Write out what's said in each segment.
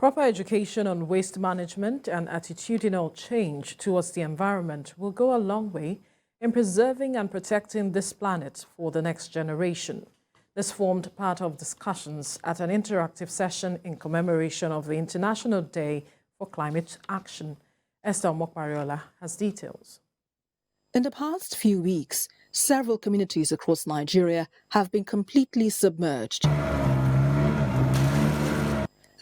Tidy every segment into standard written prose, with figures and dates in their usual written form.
Proper education on waste management and attitudinal change towards the environment will go a long way in preserving and protecting this planet for the next generation. This formed part of discussions at an interactive session in commemoration of the International Day for Climate Action. Esther Mokwariola has details. In the past few weeks, several communities across Nigeria have been completely submerged.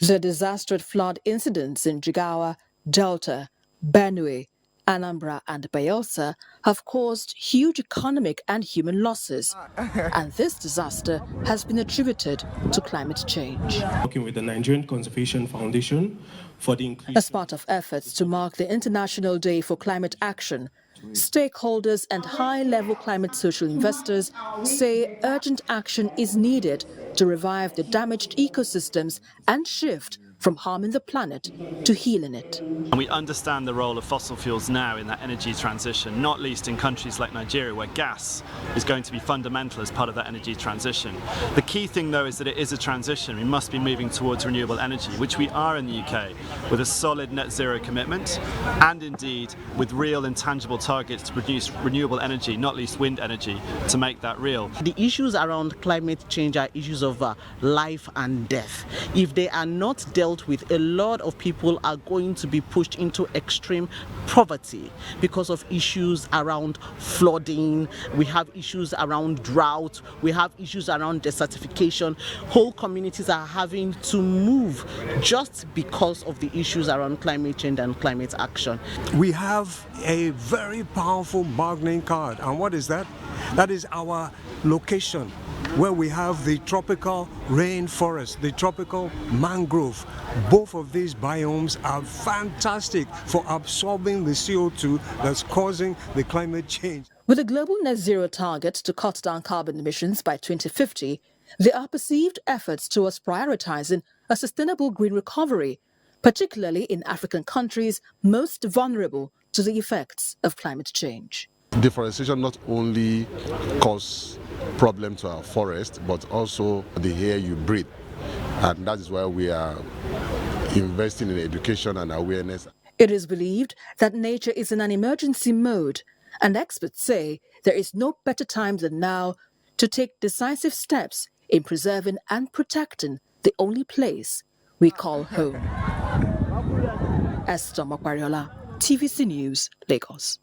The disastrous flood incidents in Jigawa, Delta, Benue, Anambra and Bayelsa have caused huge economic and human losses, and this disaster has been attributed to climate change. Working with the Nigerian Conservation Foundation for the increase. As part of efforts to mark the International Day for Climate Action, stakeholders and high-level climate social investors say urgent action is needed to revive the damaged ecosystems and shift from harming the planet to healing it. And we understand the role of fossil fuels now in that energy transition, not least in countries like Nigeria, where gas is going to be fundamental as part of that energy transition. The key thing, though, is that it is a transition. We must be moving towards renewable energy, which we are in the UK, with a solid net zero commitment, and indeed with real and tangible targets to produce renewable energy, not least wind energy, to make that real. The issues around climate change are issues of life and death. If they are not dealt with, a lot of people are going to be pushed into extreme poverty because of issues around flooding. We have issues around drought. We have issues around desertification. Whole communities are having to move just because of the issues around climate change and climate action. We have a very powerful bargaining card, and what is that? That is our location, where we have the tropical rainforest, the tropical mangrove. Both of these biomes are fantastic for absorbing the CO2 that's causing the climate change. With a global net zero target to cut down carbon emissions by 2050, there are perceived efforts towards prioritizing a sustainable green recovery, particularly in African countries most vulnerable to the effects of climate change. Deforestation not only causes problem to our forest, but also the air you breathe. And that is why we are investing in education and awareness. It is believed that nature is in an emergency mode, and experts say there is no better time than now to take decisive steps in preserving and protecting the only place we call home. Esther Mokwariola, TVC News, Lagos.